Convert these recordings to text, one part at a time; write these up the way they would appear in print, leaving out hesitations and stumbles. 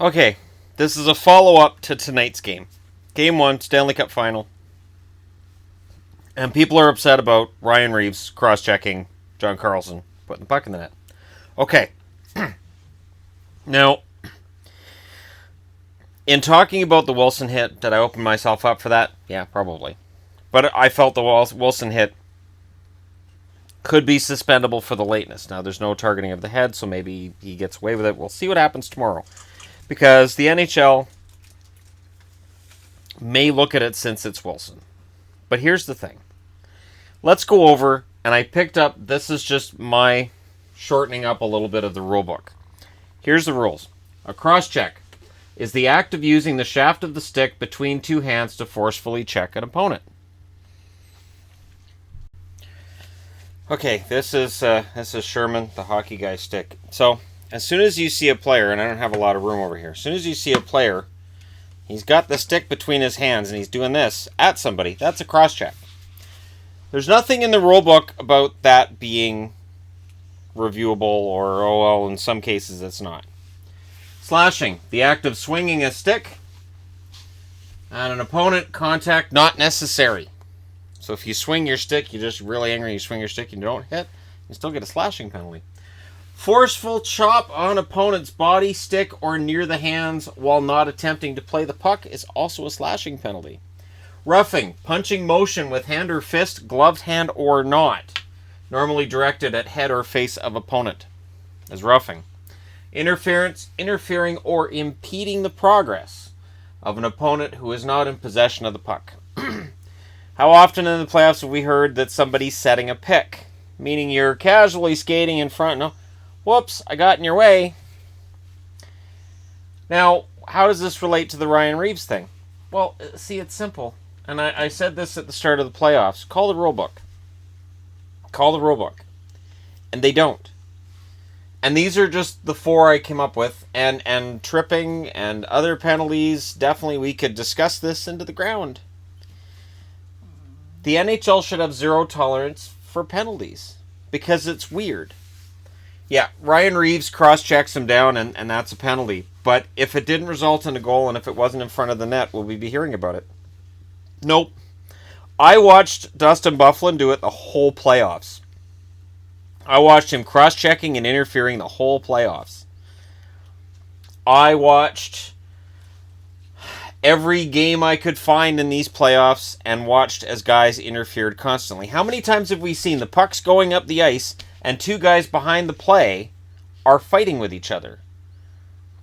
Okay, this is a follow-up to tonight's game. Game 1, Stanley Cup Final. And people are upset about Ryan Reeves cross-checking John Carlson, putting the puck in the net. Okay. Now, in talking about the Wilson hit, did I open myself up for that? Yeah, probably. But I felt the Wilson hit could be suspendable for the lateness. Now, there's no targeting of the head, so maybe he gets away with it. We'll see what happens tomorrow. Because the NHL may look at it since it's Wilson. But here's the thing. Let's go over, and I picked up, this is just my shortening up a little bit of the rule book. Here's the rules. A cross-check is the act of using the shaft of the stick between two hands to forcefully check an opponent. Okay, this is Sherman, the hockey guy stick. So, as soon as you see a player, and I don't have a lot of room over here, as soon as you see a player, he's got the stick between his hands and he's doing this at somebody, that's a cross-check. There's nothing in the rule book about that being reviewable or, oh well, in some cases it's not. Slashing, the act of swinging a stick at an opponent, contact not necessary. So if you swing your stick, you're just really angry, you swing your stick and you don't hit, you still get a slashing penalty. Forceful chop on opponent's body, stick, or near the hands while not attempting to play the puck is also a slashing penalty. Roughing, punching motion with hand or fist, gloved hand or not, normally directed at head or face of opponent, is roughing. Interference, interfering, or impeding the progress of an opponent who is not in possession of the puck. How often in the playoffs have we heard that somebody's setting a pick? Meaning you're casually skating in front. No, whoops, I got in your way. Now, how does this relate to the Ryan Reeves thing? Well, see, it's simple. And I said this at the start of the playoffs. Call the rule book. Call the rule book. And they don't. And these are just the four I came up with. And tripping and other penalties, definitely we could discuss this into the ground. The NHL should have zero tolerance for penalties. Because it's weird. Yeah, Ryan Reeves cross-checks him down and that's a penalty. But if it didn't result in a goal and if it wasn't in front of the net, will we be hearing about it? Nope. I watched Dustin Byfuglien do it the whole playoffs. I watched him cross-checking and interfering the whole playoffs. I watched every game I could find in these playoffs and watched as guys interfered constantly. How many times have we seen the pucks going up the ice and two guys behind the play are fighting with each other?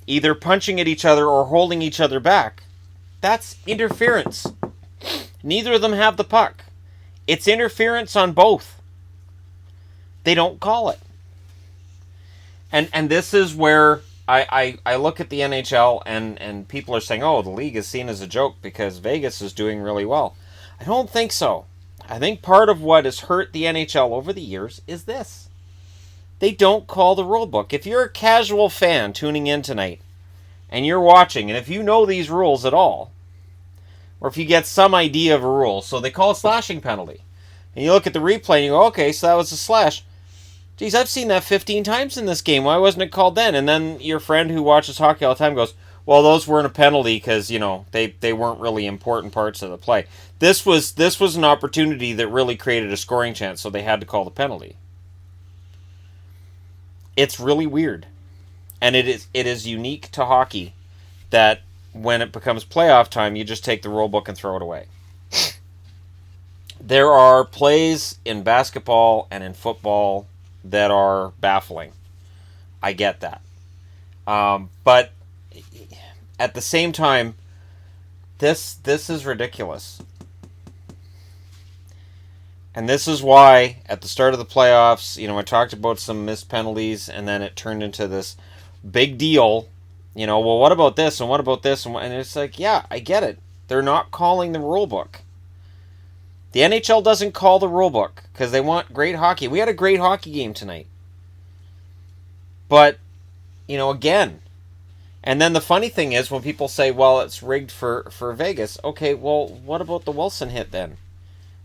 Either punching at each other or holding each other back. That's interference. Neither of them have the puck. It's interference on both. They don't call it. And this is where I look at the NHL and people are saying, oh, the league is seen as a joke because Vegas is doing really well. I don't think so. I think part of what has hurt the NHL over the years is this. They don't call the rule book. If you're a casual fan tuning in tonight and you're watching, and if you know these rules at all, or if you get some idea of a rule, so they call a slashing penalty, and you look at the replay and you go, okay, so that was a slash. Geez, I've seen that 15 times in this game. Why wasn't it called then? And then your friend who watches hockey all the time goes, well, those weren't a penalty because, you know, they weren't really important parts of the play. This was an opportunity that really created a scoring chance, so they had to call the penalty. It's really weird. And it is unique to hockey that when it becomes playoff time, you just take the rule book and throw it away. There are plays in basketball and in football that are baffling. I get that. But at the same time, this is ridiculous. And this is why, at the start of the playoffs, you know, I talked about some missed penalties, and then it turned into this big deal. You know, well, what about this, and what about this? And it's like, yeah, I get it. They're not calling the rule book. The NHL doesn't call the rule book because they want great hockey. We had a great hockey game tonight. But, you know, again, and then the funny thing is when people say, well, it's rigged for Vegas. Okay, well, what about the Wilson hit then?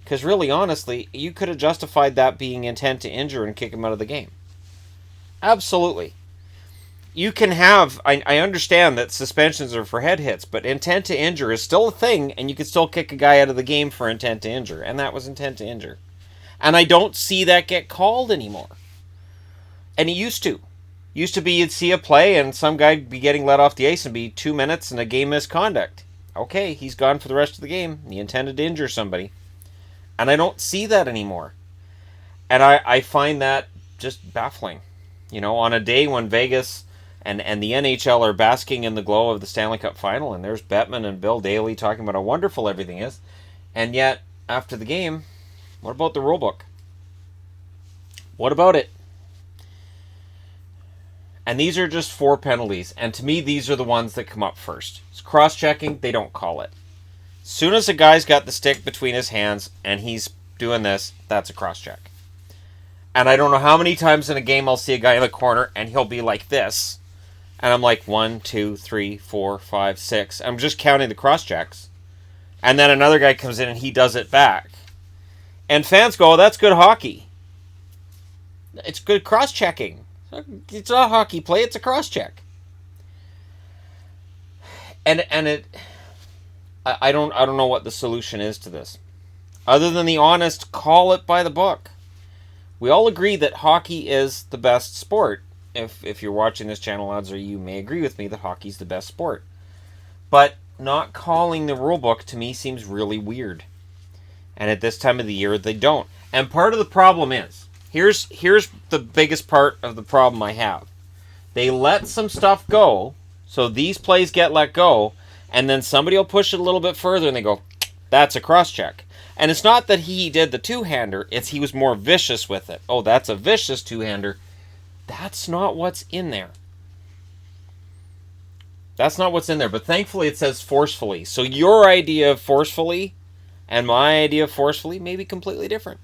Because really, honestly, you could have justified that being intent to injure and kick him out of the game. Absolutely. you can have, I understand that suspensions are for head hits, but intent to injure is still a thing, and you can still kick a guy out of the game for intent to injure, and that was intent to injure. And I don't see that get called anymore. And it used to. Used to be you'd see a play and some guy be getting let off the ice and be 2 minutes and a game misconduct. Okay, he's gone for the rest of the game. He intended to injure somebody. And I don't see that anymore. And I find that just baffling. You know, on a day when Vegas and the NHL are basking in the glow of the Stanley Cup Final, and there's Bettman and Bill Daly talking about how wonderful everything is, and yet, after the game, what about the rule book? What about it? And these are just 4 penalties. And to me, these are the ones that come up first. It's cross-checking. They don't call it. As soon as a guy's got the stick between his hands and he's doing this, that's a cross-check. And I don't know how many times in a game I'll see a guy in the corner and he'll be like this. And I'm like, 1, 2, 3, 4, 5, 6. I'm just counting the cross-checks. And then another guy comes in and he does it back. And fans go, oh, that's good hockey. It's good cross-checking. It's not a hockey play, it's a cross-check. And it, I don't know what the solution is to this. Other than the honest, call it by the book. We all agree that hockey is the best sport. If you're watching this channel, odds are you may agree with me that hockey's the best sport. But not calling the rule book to me seems really weird. And at this time of the year, they don't. And part of the problem is, Here's the biggest part of the problem I have. They let some stuff go, so these plays get let go, and then somebody will push it a little bit further and they go, that's a cross-check. And it's not that he did the two-hander, it's he was more vicious with it. Oh, that's a vicious two-hander. That's not what's in there. That's not what's in there, but thankfully it says forcefully. So your idea of forcefully and my idea of forcefully may be completely different.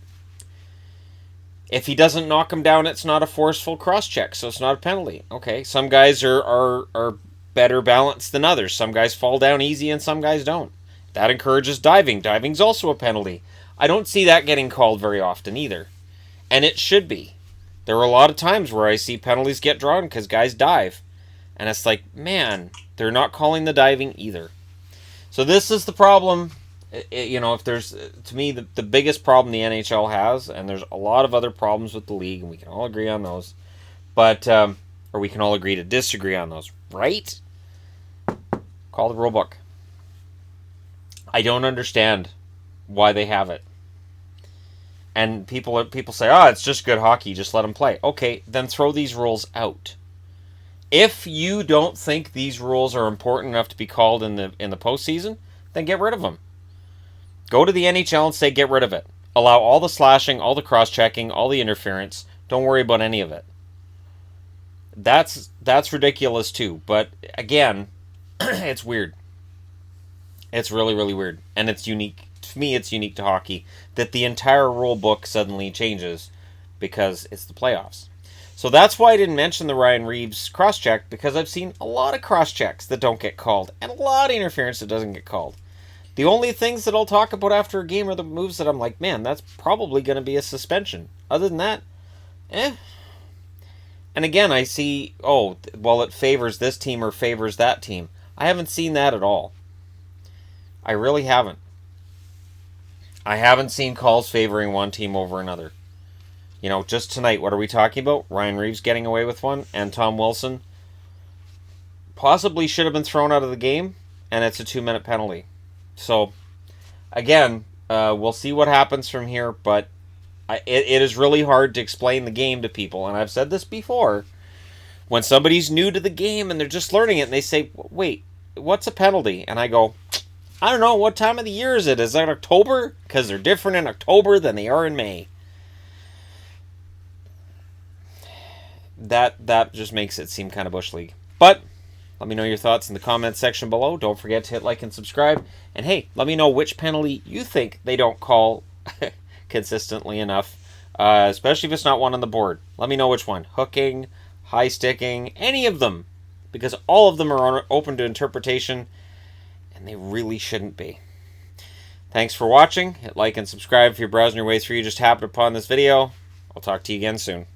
If he doesn't knock him down, it's not a forceful cross-check, so it's not a penalty. Okay, some guys are better balanced than others. Some guys fall down easy and some guys don't. That encourages diving. Diving's also a penalty. I don't see that getting called very often either. And it should be. There are a lot of times where I see penalties get drawn because guys dive. And it's like, man, they're not calling the diving either. So this is the problem. If there's, to me, the biggest problem the NHL has, and there's a lot of other problems with the league, and we can all agree on those, but, or we can all agree to disagree on those, right? Call the rule book. I don't understand why they have it. And people say, oh, it's just good hockey, just let them play. Okay, then throw these rules out. If you don't think these rules are important enough to be called in the postseason, then get rid of them. Go to the NHL and say, get rid of it. Allow all the slashing, all the cross-checking, all the interference. Don't worry about any of it. That's ridiculous too. But again, it's weird. It's really, really weird. And it's unique. To me, it's unique to hockey that the entire rule book suddenly changes because it's the playoffs. So that's why I didn't mention the Ryan Reeves cross-check, because I've seen a lot of cross-checks that don't get called and a lot of interference that doesn't get called. The only things that I'll talk about after a game are the moves that I'm like, man, that's probably going to be a suspension. Other than that, And again, I see, oh, well, it favors this team or favors that team. I haven't seen that at all. I really haven't. I haven't seen calls favoring one team over another. Just tonight, what are we talking about? Ryan Reeves getting away with one, and Tom Wilson possibly should have been thrown out of the game, and it's a 2-minute penalty. So, again, we'll see what happens from here, but it is really hard to explain the game to people, and I've said this before. When somebody's new to the game and they're just learning it, and they say, wait, what's a penalty? And I go, I don't know, what time of the year is it? Is that October? Because they're different in October than they are in May. That just makes it seem kind of Bush League. But let me know your thoughts in the comments section below. Don't forget to hit like and subscribe. And hey, let me know which penalty you think they don't call consistently enough, especially if it's not one on the board. Let me know which one. Hooking, high sticking, any of them. Because all of them are open to interpretation, and they really shouldn't be. Thanks for watching. Hit like and subscribe if you're browsing your way through. You just happened upon this video. I'll talk to you again soon.